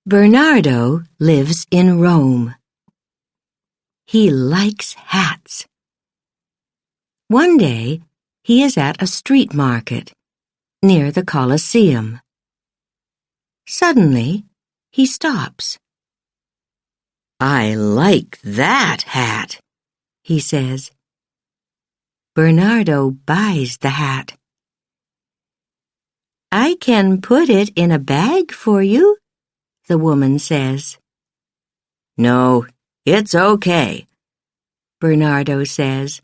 Bernardo lives in Rome. He likes hats. One day, he is at a street market near the Colosseum. Suddenly, he stops. "I like that hat," he says. Bernardo buys the hat. "I can put it in a bag for you," the woman says. "No, it's okay," Bernardo says.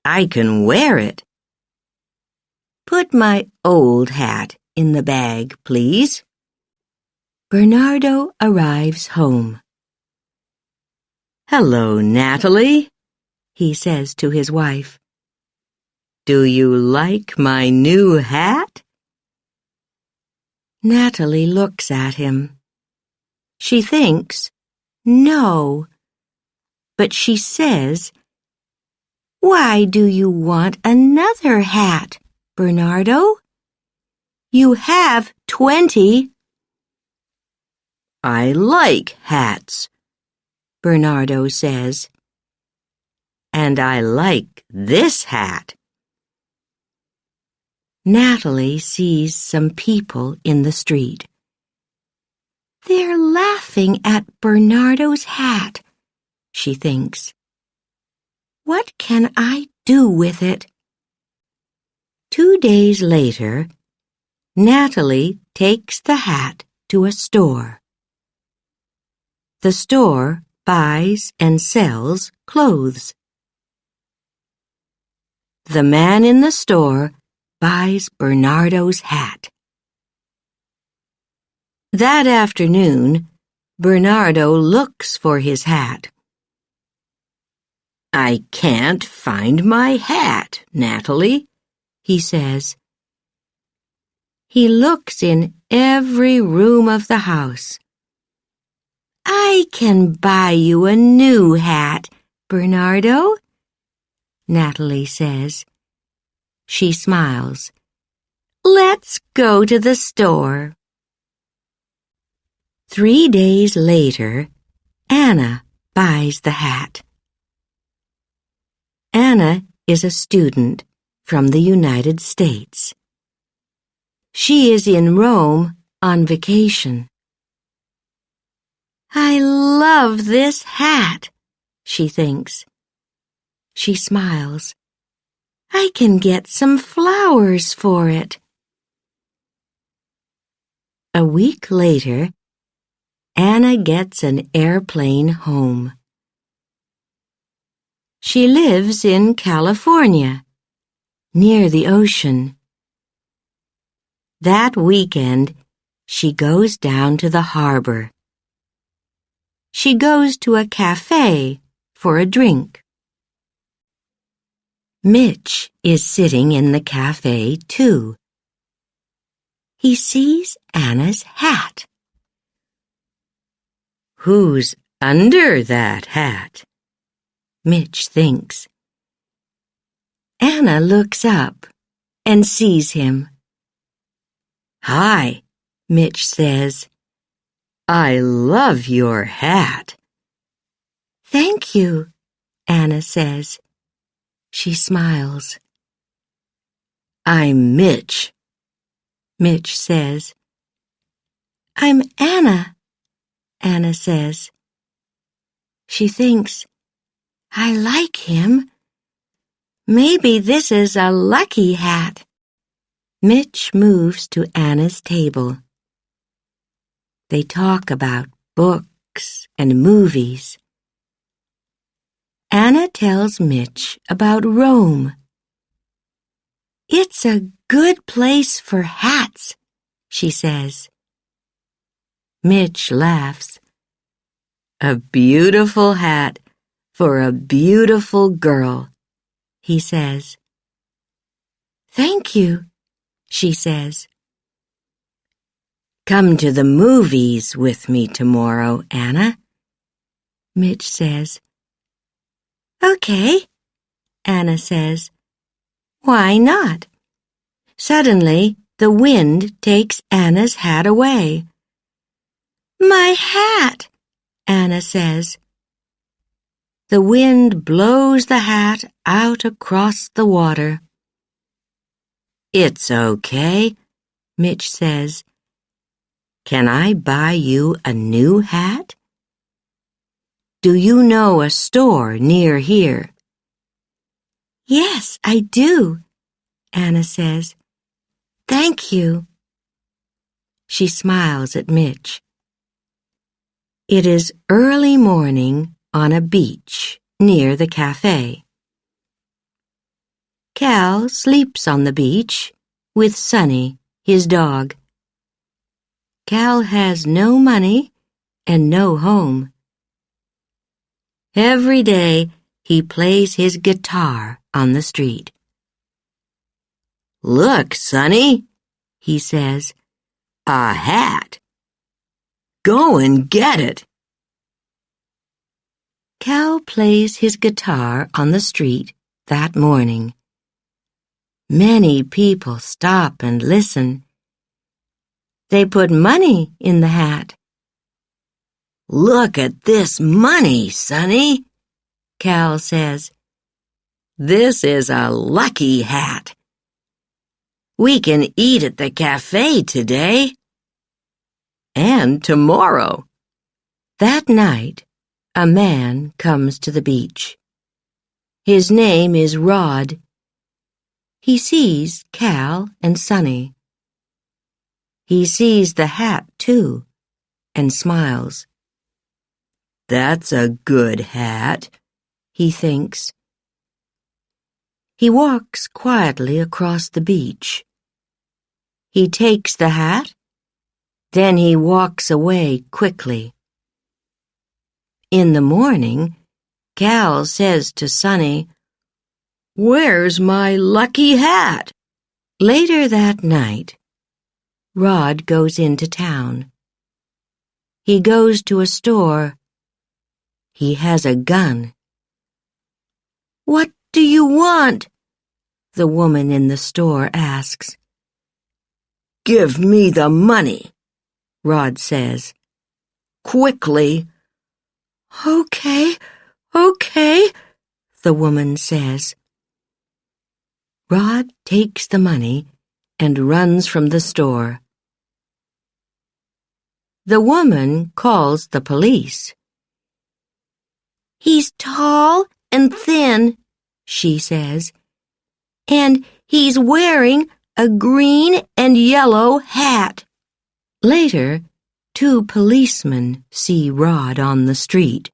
"I can wear it." "Put my old hat in the bag, please." Bernardo arrives home. "Hello, Natalie," he says to his wife. "Do you like my new hat?" Natalie looks at him. She thinks, no, but she says, "Why do you want another hat, Bernardo? You have 20. "I like hats," Bernardo says. "And I like this hat." Natalie sees some people in the street. They're laughing at Bernardo's hat, she thinks. What can I do with it? 2 days later, Natalie takes the hat to a store. The store buys and sells clothes. The man in the store buys Bernardo's hat. That afternoon, Bernardo looks for his hat. "I can't find my hat, Natalie," he says. He looks in every room of the house. "I can buy you a new hat, Bernardo," Natalie says. She smiles. "Let's go to the store." 3 days later, Anna buys the hat. Anna is a student from the United States. She is in Rome on vacation. "I love this hat," she thinks. She smiles. "I can get some flowers for it." A week later, Anna gets an airplane home. She lives in California, near the ocean. That weekend, she goes down to the harbor. She goes to a cafe for a drink. Mitch is sitting in the cafe, too. He sees Anna's hat. "Who's under that hat?" Mitch thinks. Anna looks up and sees him. "Hi," Mitch says. "I love your hat." "Thank you," Anna says. She smiles. "I'm Mitch," Mitch says. "I'm Anna," Anna says. She thinks, I like him. Maybe this is a lucky hat. Mitch moves to Anna's table. They talk about books and movies. Anna tells Mitch about Rome. "It's a good place for hats," she says. Mitch laughs. "A beautiful hat for a beautiful girl," he says. "Thank you," she says. "Come to the movies with me tomorrow, Anna," Mitch says. "Okay," Anna says. "Why not?" Suddenly, the wind takes Anna's hat away. My hat, Anna says. The wind blows the hat out across the water. It's okay, Mitch says. Can I buy you a new hat? Do you know a store near here? Yes, I do, Anna says. Thank you. She smiles at Mitch. It is early morning on a beach near the cafe. Cal sleeps on the beach with Sonny, his dog. Cal has no money and no home. Every day he plays his guitar on the street. Look, Sonny, he says, a hat. Go and get it. Cal plays his guitar on the street that morning. Many people stop and listen. They put money in the hat. Look at this money, Sonny, Cal says. This is a lucky hat. We can eat at the cafe today. And tomorrow. That night, a man comes to the beach. His name is Rod. He sees Cal and Sonny. He sees the hat, too, and smiles. That's a good hat, he thinks. He walks quietly across the beach. He takes the hat, then he walks away quickly. In the morning, Cal says to Sonny, "Where's my lucky hat?" Later that night, Rod goes into town. He goes to a store. He has a gun. "What do you want?" the woman in the store asks. "Give me the money," Rod says. "Quickly." Okay, the woman says. Rod takes the money and runs from the store. The woman calls the police. "He's tall and thin," she says, "and he's wearing a green and yellow hat." Later, 2 policemen see Rod on the street.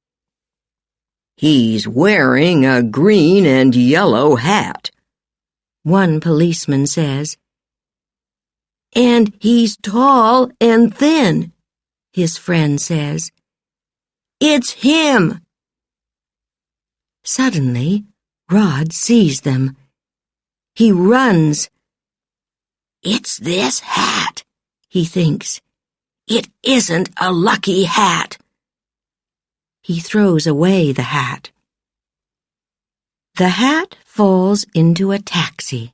"He's wearing a green and yellow hat," one policeman says. "And he's tall and thin," his friend says. "It's him." Suddenly, Rod sees them. He runs. "It's this hat," he thinks. "It isn't a lucky hat." He throws away the hat. The hat falls into a taxi.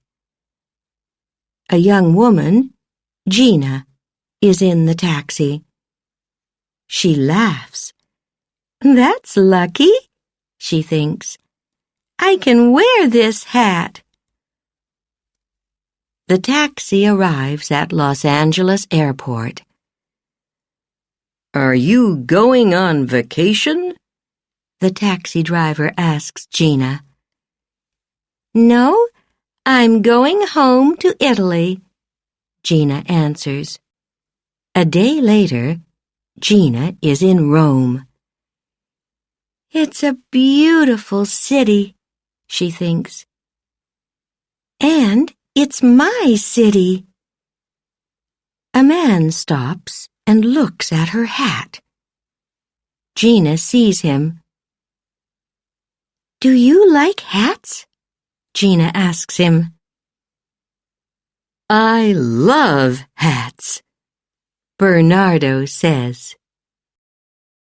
A young woman, Gina, is in the taxi. She laughs. "That's lucky," she thinks. "I can wear this hat." The taxi arrives at Los Angeles Airport. "Are you going on vacation?" the taxi driver asks Gina. "No, I'm going home to Italy," Gina answers. A day later, Gina is in Rome. "It's a beautiful city," she thinks. "And it's my city." A man stops and looks at her hat. Gina sees him. "Do you like hats?" Gina asks him. "I love hats," Bernardo says.